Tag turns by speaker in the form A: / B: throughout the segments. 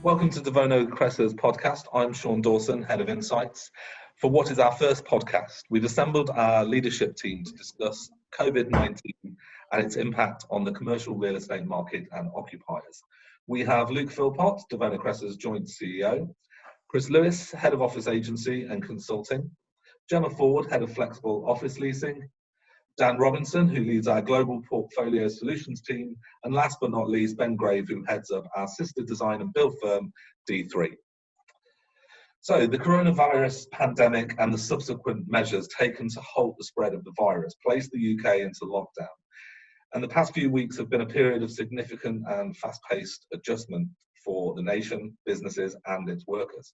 A: Welcome to DeVono Cresa's podcast. I'm Sean Dawson, Head of Insights. For what is our first podcast, we've assembled our leadership team to discuss COVID-19 and its impact on the commercial real estate market and occupiers. We have Luke Philpott, DeVono Cresa's joint CEO, Chris Lewis, Head of Office Agency and Consulting, Gemma Ford, Head of Flexible Office Leasing, Dan Robinson, who leads our Global Portfolio Solutions team, and last but not least, Ben Grave, who heads up our sister design and build firm, D3. So the coronavirus pandemic and the subsequent measures taken to halt the spread of the virus placed the UK into lockdown. And the past few weeks have been a period of significant and fast-paced adjustment for the nation, businesses, and its workers.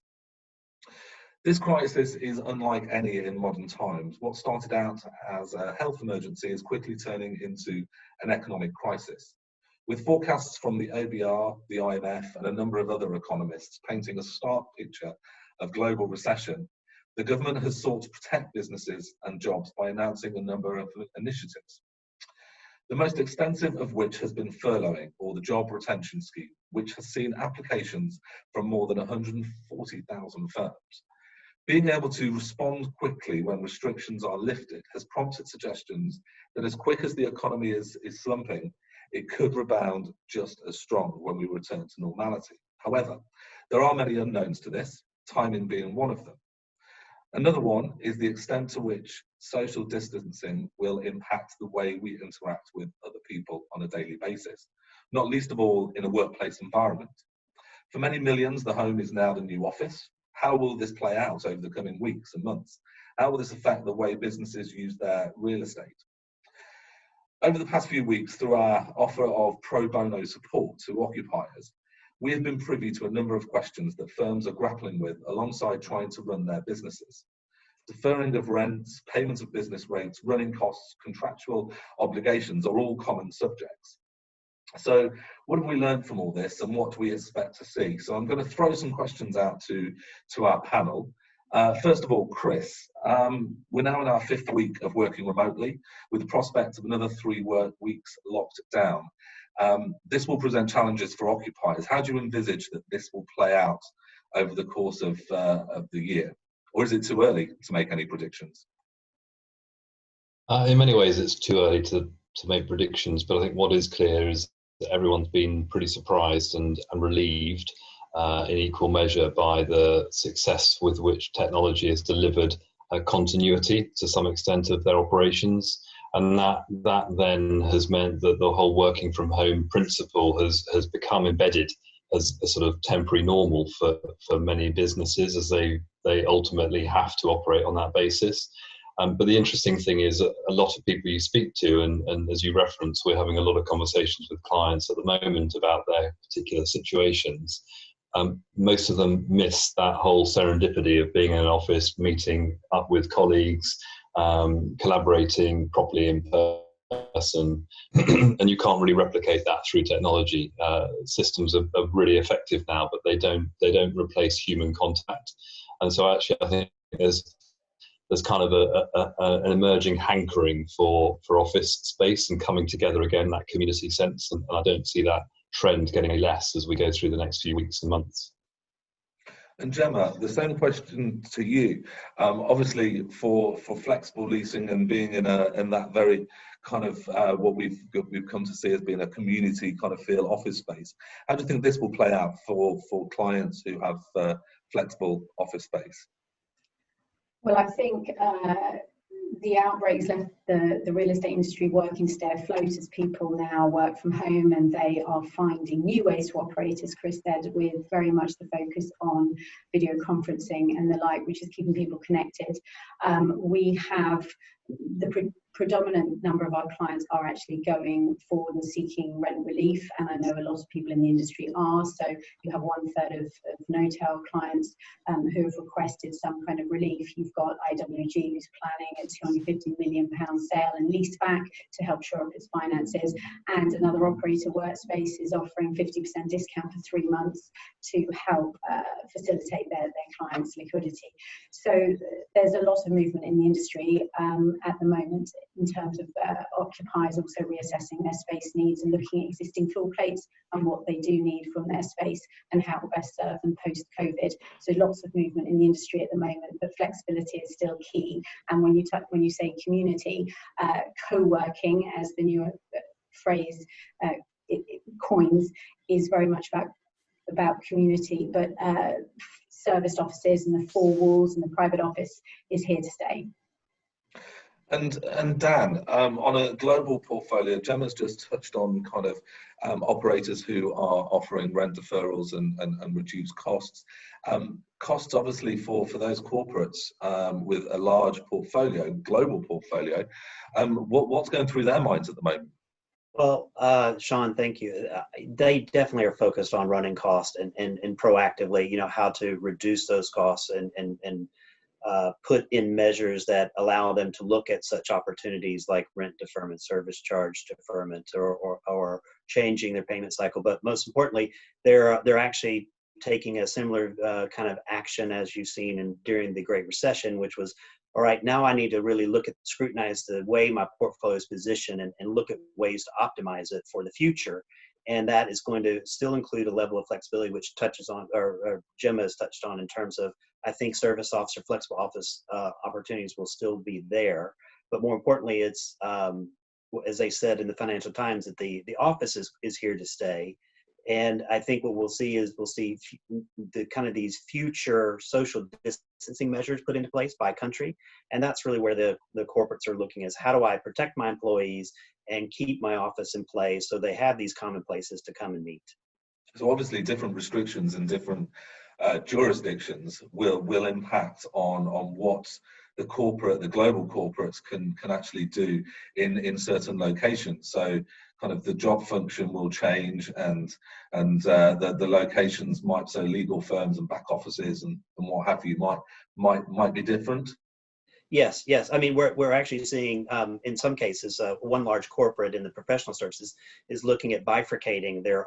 A: This crisis is unlike any in modern times. What started out as a health emergency is quickly turning into an economic crisis, with forecasts from the OBR, the IMF, and a number of other economists painting a stark picture of global recession. The government has sought to protect businesses and jobs by announcing a number of initiatives, the most extensive of which has been furloughing, or the Job Retention Scheme, which has seen applications from more than 140,000 firms. Being able to respond quickly when restrictions are lifted has prompted suggestions that as quick as the economy is slumping, it could rebound just as strong when we return to normality. However, there are many unknowns to this, timing being one of them. Another one is the extent to which social distancing will impact the way we interact with other people on a daily basis, not least of all in a workplace environment. For many millions, the home is now the new office. How will this play out over the coming weeks and months? How will this affect the way businesses use their real estate? Over the past few weeks, through our offer of pro bono support to occupiers, we have been privy to a number of questions that firms are grappling with alongside trying to run their businesses. Deferring of rents, payment of business rates, running costs, contractual obligations are all common subjects. So what have we learned from all this and what do we expect to see? So I'm going to throw some questions out to our panel. First of all, Chris, we're now in our 5th week of working remotely with the prospect of another 3 weeks locked down. This will present challenges for occupiers. How do you envisage that this will play out over the course of the year? Or is it too early to make any predictions?
B: In many ways, it's too early to make predictions, but I think what is clear is that everyone's been pretty surprised and relieved in equal measure by the success with which technology has delivered continuity to some extent of their operations. And that then has meant that the whole working from home principle has become embedded as a sort of temporary normal for many businesses as they ultimately have to operate on that basis. But the interesting thing is a lot of people you speak to, and as you reference, we're having a lot of conversations with clients at the moment about their particular situations. Most of them miss that whole serendipity of being in an office, meeting up with colleagues, collaborating properly in person, and you can't really replicate that through technology. Systems are really effective now, but they don't replace human contact. And so actually I think there's kind of an emerging hankering for office space and coming together again, that community sense, and I don't see that trend getting any less as we go through the next few weeks and months.
A: And Gemma, the same question to you. Obviously, for flexible leasing and being in that very kind of what we've come to see as being a community kind of feel office space, how do you think this will play out for clients who have flexible office space?
C: Well, I think the outbreaks left the real estate industry working to stay afloat as people now work from home and they are finding new ways to operate, as Chris said, with very much the focus on video conferencing and the like, which is keeping people connected. We have the predominant number of our clients are actually going forward and seeking rent relief, and I know a lot of people in the industry are. So you have 1/3 of no-tell clients who have requested some kind of relief. You've got IWG who's planning a £250 million sale and lease back to help shore up its finances, and another operator, Workspace, is offering 50% discount for 3 months to help facilitate their clients' liquidity. So there's a lot of movement in the industry at the moment. in terms of occupiers also reassessing their space needs and looking at existing floor plates and what they do need from their space and how to best serve them post-COVID. So lots of movement in the industry at the moment, but flexibility is still key. And when you say community, co-working, as the newer phrase it coins, is very much about community, but serviced offices and the four walls and the private office is here to stay.
A: And Dan, on a global portfolio, Gemma's just touched on kind of operators who are offering rent deferrals and reduced costs. Costs obviously for those corporates with a large portfolio, global portfolio, what's going through their minds at the moment?
D: Well, Sean, thank you. They definitely are focused on running costs and proactively, how to reduce those costs and put in measures that allow them to look at such opportunities like rent deferment, service charge deferment, or changing their payment cycle. But most importantly, they're actually taking a similar kind of action as you've seen during the Great Recession, which was, all right, now I need to really scrutinize the way my portfolio is positioned and look at ways to optimize it for the future. And that is going to still include a level of flexibility, which touches on, or Gemma has touched on, in terms of, I think service office or flexible office opportunities will still be there. But more importantly, it's, as they said in the Financial Times, that the office is here to stay. And I think what we'll see is the kind of these future social distancing measures put into place by country. And that's really where the corporates are looking, is how do I protect my employees and keep my office in place so they have these common places to come and meet.
A: So obviously different restrictions in different jurisdictions will impact on what the global corporates can actually do in certain locations. So kind of the job function will change, and the locations might, so legal firms and back offices and what have you might be different.
D: Yes. I mean, we're actually seeing, in some cases, one large corporate in the professional services is looking at bifurcating their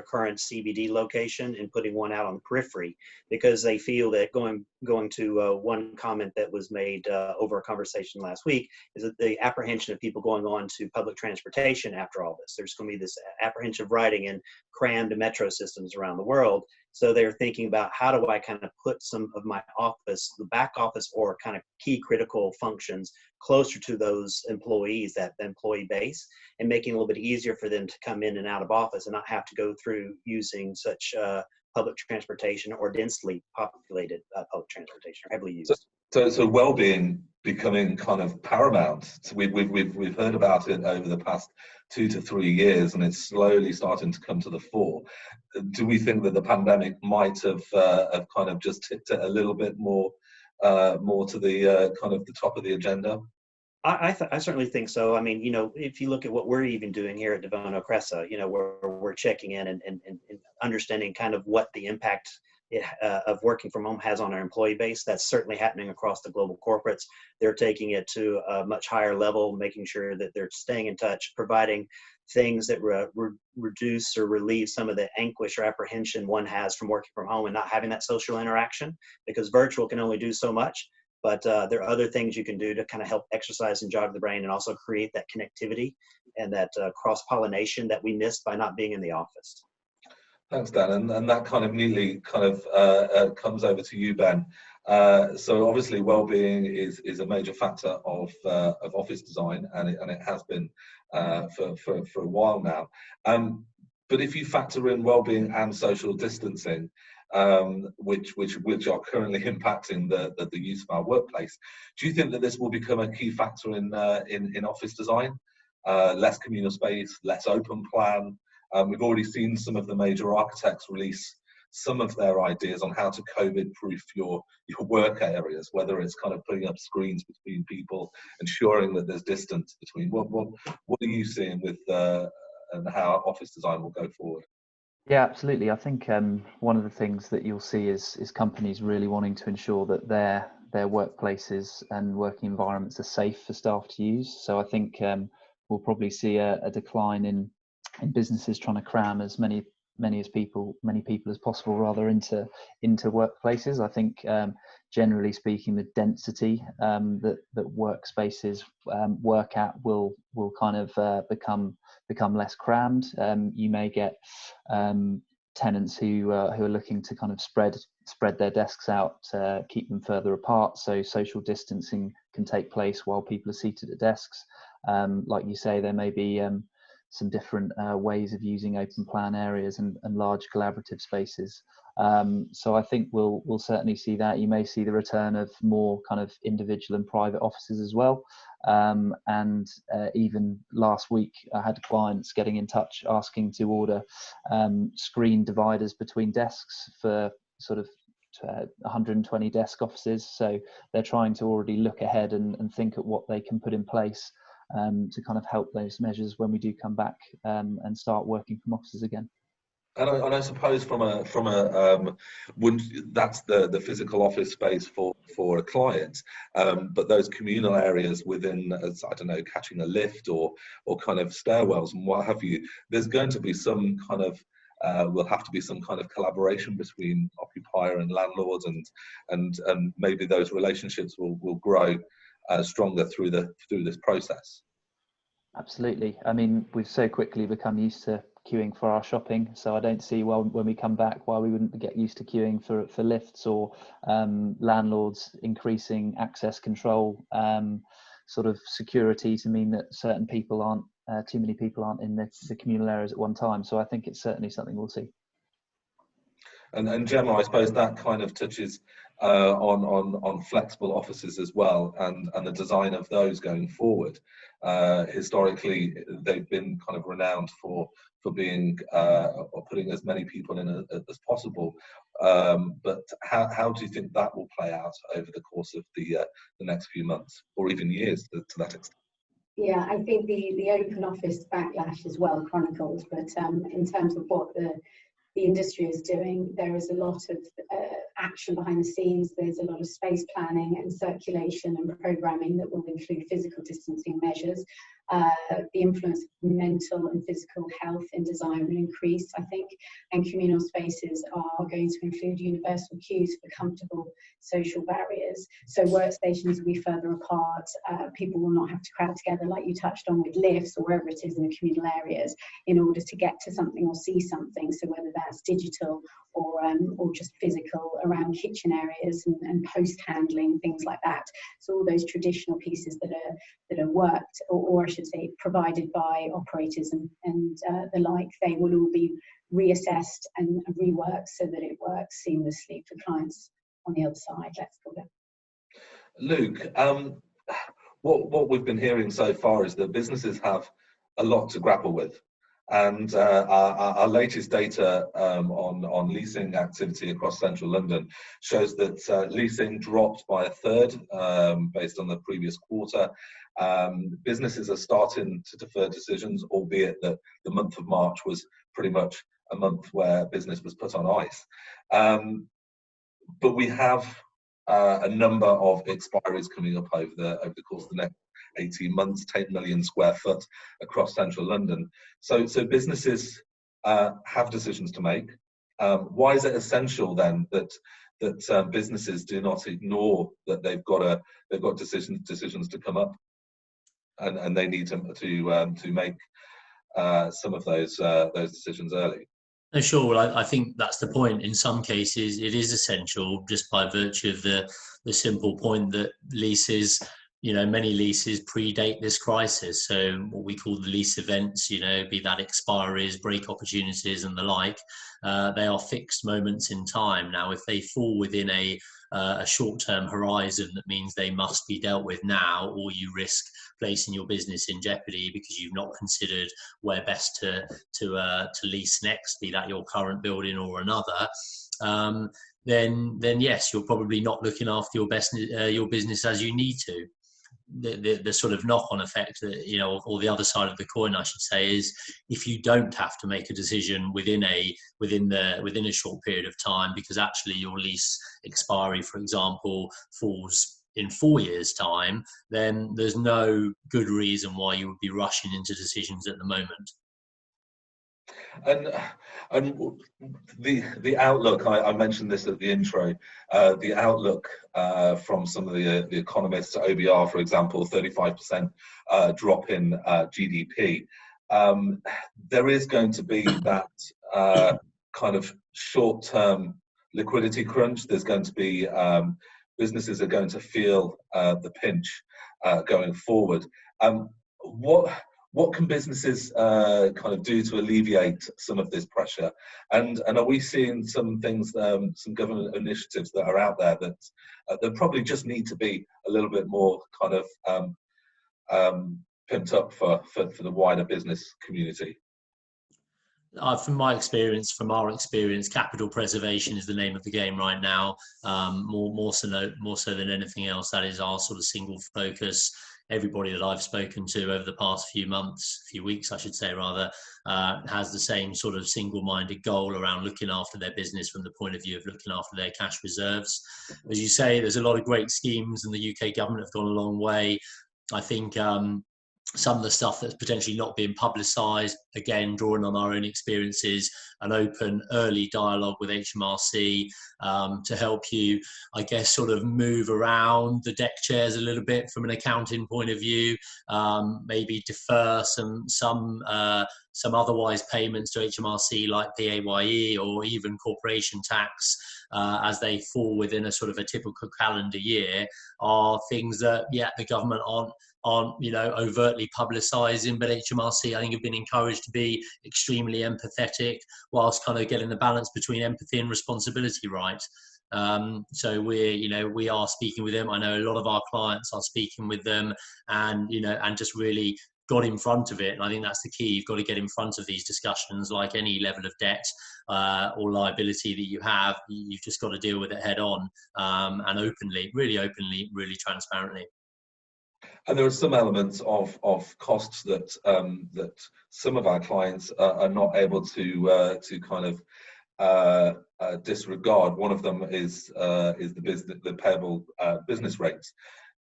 D: current CBD location and putting one out on the periphery, because they feel that going to one comment that was made over a conversation last week is that the apprehension of people going on to public transportation after all this. There's going to be this apprehension of riding in crammed metro systems around the world. So they're thinking about, how do I kind of put some of my office, the back office or kind of key critical functions, closer to those employees, that employee base, and making it a little bit easier for them to come in and out of office and not have to go through using such public transportation or densely populated public transportation, or heavily used.
A: So well-being becoming kind of paramount. So we've heard about it over the past 2 to 3 years, and it's slowly starting to come to the fore. Do we think that the pandemic might have kind of just tipped it a little bit more to the kind of the top of the agenda?
D: I certainly think so. I mean, if you look at what we're even doing here at DeVono Cresa, we're checking in and understanding kind of what the impact of working from home has on our employee base. That's certainly happening across the global corporates. They're taking it to a much higher level, making sure that they're staying in touch, providing things that reduce or relieve some of the anguish or apprehension one has from working from home and not having that social interaction, because virtual can only do so much. But there are other things you can do to kind of help exercise and jog the brain, and also create that connectivity and that cross-pollination that we missed by not being in the office.
A: Thanks, Dan, and that kind of neatly kind of comes over to you, Ben. So obviously, well-being is a major factor of office design, and it has been for a while now. But if you factor in well-being and social distancing, which are currently impacting the use of our workplace, do you think that this will become a key factor in office design? Less communal space, less open plan. We've already seen some of the major architects release some of their ideas on how to COVID-proof your work areas, whether it's kind of putting up screens between people, ensuring that there's distance between. What are you seeing with and how office design will go forward?
E: Yeah, absolutely. I think one of the things that you'll see is companies really wanting to ensure that their workplaces and working environments are safe for staff to use. So I think we'll probably see a decline in businesses trying to cram as many many people as possible rather into workplaces. I think generally speaking, the density that workspaces work at will kind of become less crammed. You may get tenants who are looking to kind of spread their desks out, keep them further apart, so social distancing can take place while people are seated at desks. Like you say, there may be some different ways of using open plan areas and large collaborative spaces. So I think we'll certainly see that. You may see the return of more kind of individual and private offices as well. And even last week, I had clients getting in touch asking to order screen dividers between desks for sort of 120 desk offices. So they're trying to already look ahead and think at what they can put in place to kind of help those measures when we do come back and start working from offices again.
A: And I suppose from a that's the physical office space for a client, but those communal areas within, as I don't know, catching a lift or kind of stairwells and what have you, there's going to be some kind of will have to be some kind of collaboration between occupier and landlords, and maybe those relationships will grow stronger through this process.
E: Absolutely. I mean, we've so quickly become used to queuing for our shopping, so I don't see when we come back why we wouldn't get used to queuing for lifts, or landlords increasing access control, sort of security to mean that certain people aren't too many people aren't in the communal areas at one time. So I think it's certainly something we'll see.
A: And Gemma, I suppose that kind of touches on flexible offices as well, and the design of those going forward. Historically, they've been kind of renowned for being or putting as many people in as possible. But how do you think that will play out over the course of the next few months, or even years to that extent?
C: Yeah, I think the open office backlash is well chronicled, but in terms of what the industry is doing, there is a lot of action behind the scenes. There's a lot of space planning and circulation and programming that will include physical distancing measures. The influence of mental and physical health in design will increase, I think, and communal spaces are going to include universal cues for comfortable social barriers. So workstations will be further apart. People will not have to crowd together like you touched on with lifts or wherever it is in the communal areas in order to get to something or see something. So whether that's digital or just physical around kitchen areas and post handling, things like that. So all those traditional pieces that are worked, or I should say provided by operators and the like, they will all be reassessed and reworked so that it works seamlessly for clients on the other side, let's call it.
A: Luke, what we've been hearing so far is that businesses have a lot to grapple with. And our latest data on leasing activity across central London shows that leasing dropped by 1/3 based on the previous quarter. Businesses are starting to defer decisions, albeit that the month of March was pretty much a month where business was put on ice. But we have a number of expiries coming up over the course of the next 18 months, 10 million square foot across central London. So businesses have decisions to make. Why is it essential then that businesses do not ignore that they've got decisions to come up, and they need to make some of those decisions early?
F: No, sure. Well, I think that's the point. In some cases, it is essential just by virtue of the simple point that leases, many leases predate this crisis. So what we call the lease events, be that expiries, break opportunities and the like, they are fixed moments in time. Now, if they fall within a short-term horizon, that means they must be dealt with now, or you risk placing your business in jeopardy because you've not considered where best to lease next, be that your current building or another. Then yes, you're probably not looking after your business as you need to. The sort of knock-on effect, or the other side of the coin, I should say, is if you don't have to make a decision within a short period of time, because actually your lease expiry, for example, falls in 4 years' time, then there's no good reason why you would be rushing into decisions at the moment.
A: And the outlook, I mentioned this at the intro, the outlook from some of the economists, OBR for example, 35% drop in GDP. There is going to be that kind of short-term liquidity crunch. There's going to be businesses are going to feel the pinch going forward. What can businesses kind of do to alleviate some of this pressure? And are we seeing some things, some government initiatives that are out there that probably just need to be a little bit more kind of pimped up for the wider business community?
F: From my experience, from our experience, capital preservation is the name of the game right now. More so than anything else, that is our sort of single focus. Everybody that I've spoken to over the past few weeks, I should say rather, has the same sort of single-minded goal around looking after their business from the point of view of looking after their cash reserves. As you say, there's a lot of great schemes, and the UK government have gone a long way. I think some of the stuff that's potentially not being publicised, again, drawing on our own experiences, an open early dialogue with HMRC to help you, I guess, sort of move around the deck chairs a little bit from an accounting point of view, maybe defer some otherwise payments to HMRC like PAYE or even corporation tax as they fall within a sort of a typical calendar year, are things that, the government aren't overtly publicising, but HMRC I think have been encouraged to be extremely empathetic whilst kind of getting the balance between empathy and responsibility right. So we are speaking with them. I know a lot of our clients are speaking with them, and just really got in front of it. And I think that's the key. You've got to get in front of these discussions. Like any level of debt or liability that you have, you've just got to deal with it head on, and openly, really transparently.
A: And there are some elements of costs that that some of our clients are not able to kind of disregard. One of them is the payable business rates.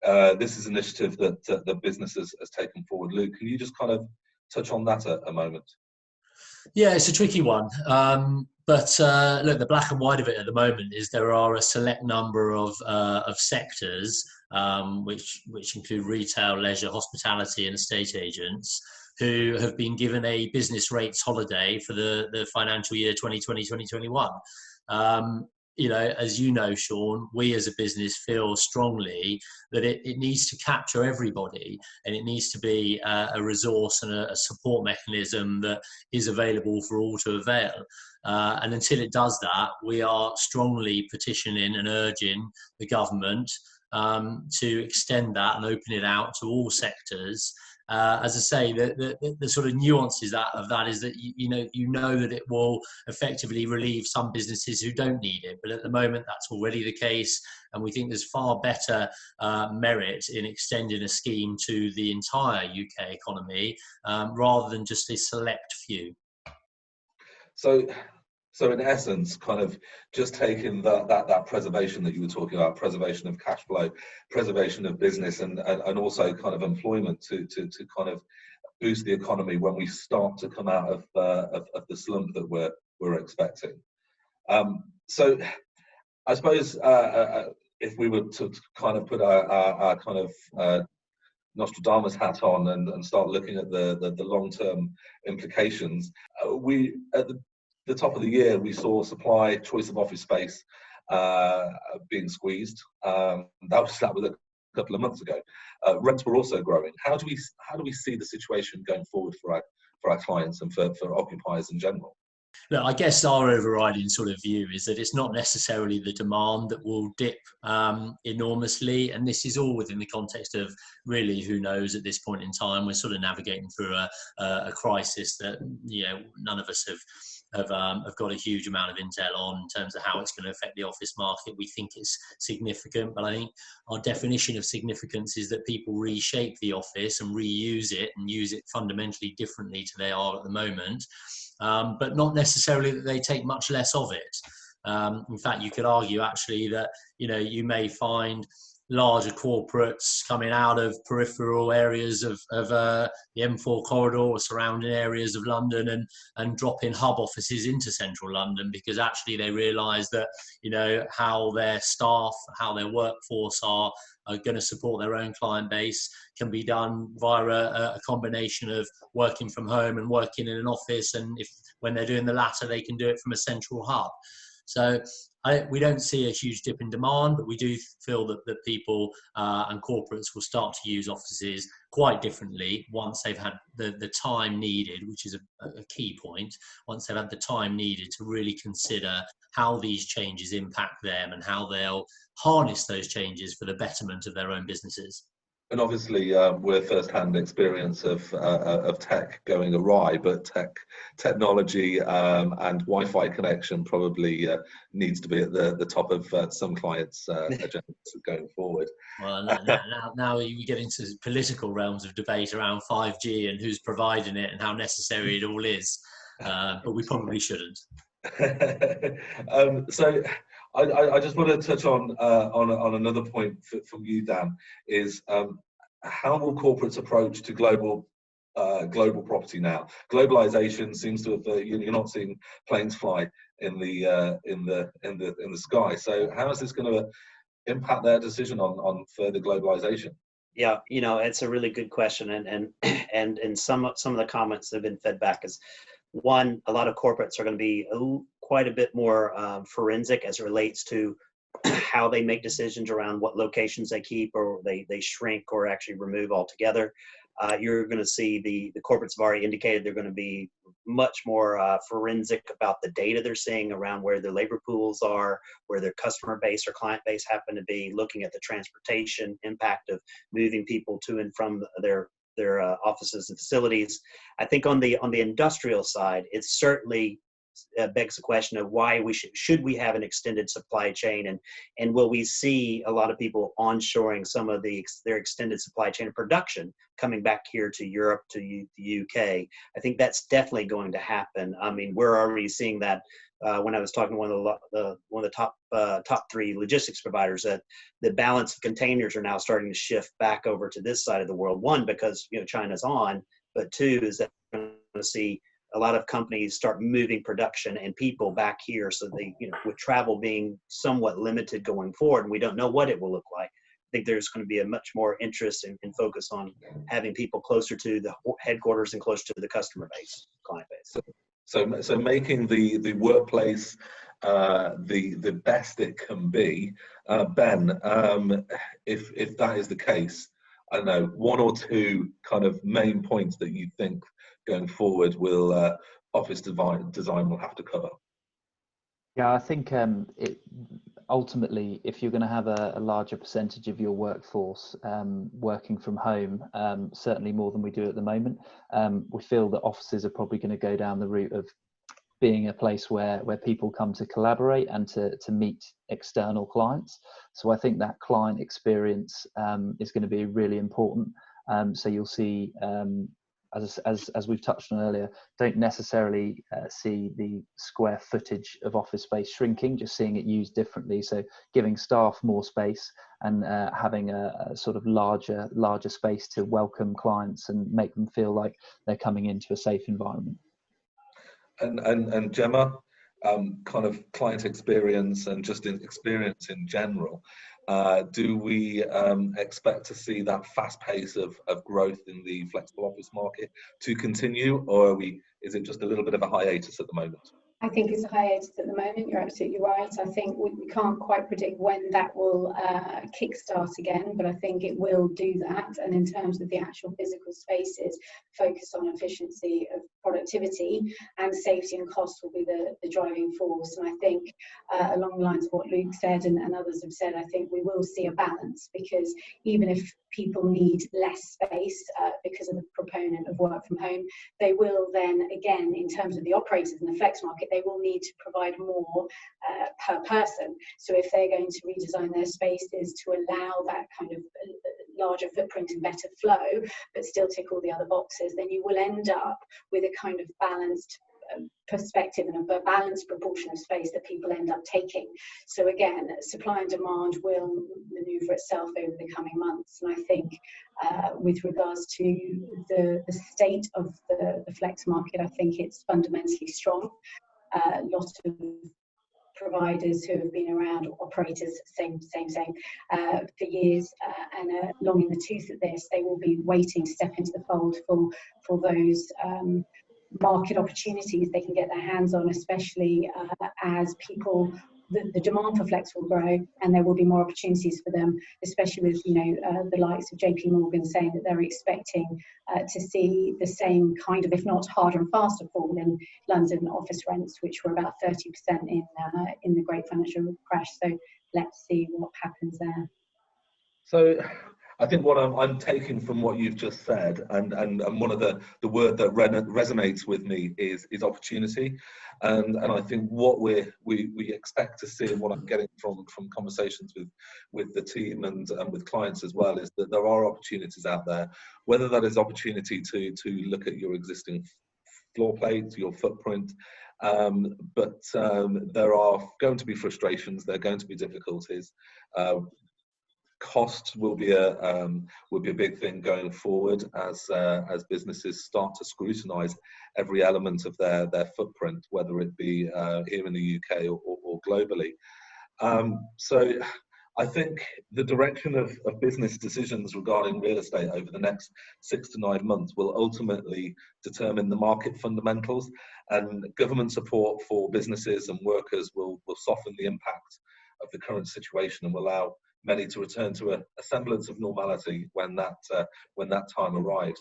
A: This is an initiative that the business has taken forward. Luke, can you just kind of touch on that a moment?
F: Yeah, it's a tricky one. But look, the black and white of it at the moment is there are a select number of sectors, which include retail, leisure, hospitality, and estate agents, who have been given a business rates holiday for the financial year 2020-2021. As you know, Sean, we as a business feel strongly that it needs to capture everybody, and it needs to be a resource and a support mechanism that is available for all to avail. And until it does that, we are strongly petitioning and urging the government to extend that and open it out to all sectors. As I say, the sort of nuances of that is that you know that it will effectively relieve some businesses who don't need it, but at the moment that's already the case, and we think there's far better merit in extending a scheme to the entire UK economy rather than just a select few.
A: So in essence, kind of just taking that preservation that you were talking about, preservation of cash flow, preservation of business, and also kind of employment to kind of boost the economy when we start to come out of the slump that we're expecting. So I suppose if we were to kind of put our kind of Nostradamus hat on and start looking at the long-term implications, we at the top of the year, we saw supply, choice of office space being squeezed. That was a couple of months ago. Rents were also growing. How do we see the situation going forward for our clients and for occupiers in general?
F: Look, I guess our overriding sort of view is that it's not necessarily the demand that will dip enormously, and this is all within the context of really who knows at this point in time. We're sort of navigating through a crisis that none of us have got a huge amount of intel on in terms of how it's going to affect the office market. We think it's significant, but I think our definition of significance is that people reshape the office and reuse it and use it fundamentally differently to they are at the moment, but not necessarily that they take much less of it. In fact, you could argue actually that you may find larger corporates coming out of peripheral areas of the M4 corridor or surrounding areas of London and dropping hub offices into central London, because actually they realise that, you know, how their staff, how their workforce are going to support their own client base can be done via a combination of working from home and working in an office, and if when they're doing the latter, they can do it from a central hub. So we don't see a huge dip in demand, but we do feel that people and corporates will start to use offices quite differently once they've had the time needed, which is a key point, once they've had the time needed to really consider how these changes impact them and how they'll harness those changes for the betterment of their own businesses.
A: And obviously, we're first-hand experience of tech going awry, but technology and Wi-Fi connection probably needs to be at the top of some clients' agendas going forward.
F: Well, now you get into political realms of debate around 5G and who's providing it and how necessary it all is, but we probably shouldn't.
A: So I just want to touch on another point from you, Dan, is how will corporates approach to global property now? Globalization seems to have you're not seeing planes fly in the sky. So how is this going to impact their decision on further globalization?
D: Yeah, you know, it's a really good question, and some of the comments that have been fed back is, one, a lot of corporates are going to be quite a bit more forensic as it relates to how they make decisions around what locations they keep, or they shrink or actually remove altogether. You're going to see the corporates have already indicated they're going to be much more forensic about the data they're seeing around where their labor pools are, where their customer base or client base happen to be, looking at the transportation impact of moving people to and from their offices and facilities. I think on the industrial side, it's certainly begs the question of why we should we have an extended supply chain, and will we see a lot of people onshoring some of their extended supply chain of production coming back here to Europe, to the UK. I think that's definitely going to happen. I mean, we're already seeing that. When I was talking to one of the top three logistics providers, that the balance of containers are now starting to shift back over to this side of the world. One, because China's on, but two is that we're going to see a lot of companies start moving production and people back here. So they, with travel being somewhat limited going forward, and we don't know what it will look like, I think there's going to be a much more interest and focus on having people closer to the headquarters and closer to the customer base, client base.
A: So making the workplace the best it can be. Ben, if that is the case, I don't know, one or two kind of main points that you think going forward will office design will have to cover.
E: Yeah, I think ultimately, if you're going to have a larger percentage of your workforce working from home, certainly more than we do at the moment, we feel that offices are probably going to go down the route of being a place where people come to collaborate and to meet external clients. So I think that client experience is going to be really important. So you'll see, as we've touched on earlier, don't necessarily see the square footage of office space shrinking, just seeing it used differently. So giving staff more space and having a sort of larger space to welcome clients and make them feel like they're coming into a safe environment.
A: And Gemma, kind of client experience and just experience in general, do we expect to see that fast pace of growth in the flexible office market to continue, or is it just a little bit of a hiatus at the moment?
C: I think it's a hiatus at the moment. You're absolutely right. I think we can't quite predict when that will kickstart again, but I think it will do that. And in terms of the actual physical spaces, focus on efficiency of productivity and safety and cost will be the driving force. And I think along the lines of what Luke said and others have said, I think we will see a balance, because even if people need less space because of the proponent of work from home, they will then, again, in terms of the operators in the flex market, they will need to provide more per person. So if they're going to redesign their spaces to allow that kind of larger footprint and better flow, but still tick all the other boxes, then you will end up with a kind of balanced perspective and a balanced proportion of space that people end up taking. So again, supply and demand will maneuver itself over the coming months. And I think with regards to the state of the flex market, I think it's fundamentally strong. Lots of providers who have been around, operators, same for years, and are long in the tooth at this. They will be waiting to step into the fold for those market opportunities they can get their hands on, especially as people, the demand for flex will grow, and there will be more opportunities for them, especially with the likes of JP Morgan saying that they're expecting to see the same kind of, if not harder and faster, fall in London office rents, which were about 30% in the great financial crash. So let's see what happens there.
A: So I think what I'm taking from what you've just said, and one of the word that resonates with me is opportunity, and I think what we expect to see, and what I'm getting from conversations with the team and with clients as well, is that there are opportunities out there, whether that is opportunity to look at your existing floor plate, your footprint, but there are going to be frustrations, there are going to be difficulties. Cost will be a big thing going forward as businesses start to scrutinise every element of their footprint, whether it be here in the UK or globally. So I think the direction of business decisions regarding real estate over the next 6 to 9 months will ultimately determine the market fundamentals, and government support for businesses and workers will soften the impact of the current situation and will allow many to return to a semblance of normality when that time arrives.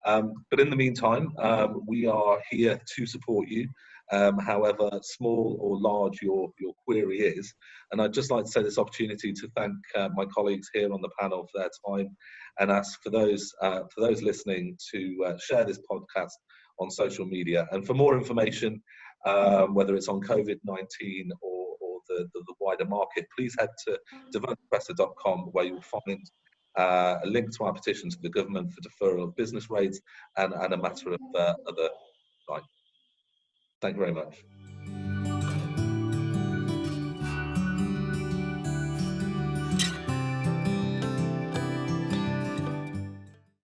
A: But in the meantime, we are here to support you, however small or large your query is. And I'd just like to take this opportunity to thank my colleagues here on the panel for their time, and ask for those listening to share this podcast on social media. And for more information, whether it's on COVID-19 or the wider market, please head to DeVonoCresa.com, where you'll find a link to our petition to the government for deferral of business rates and a matter of other. Thank you very much.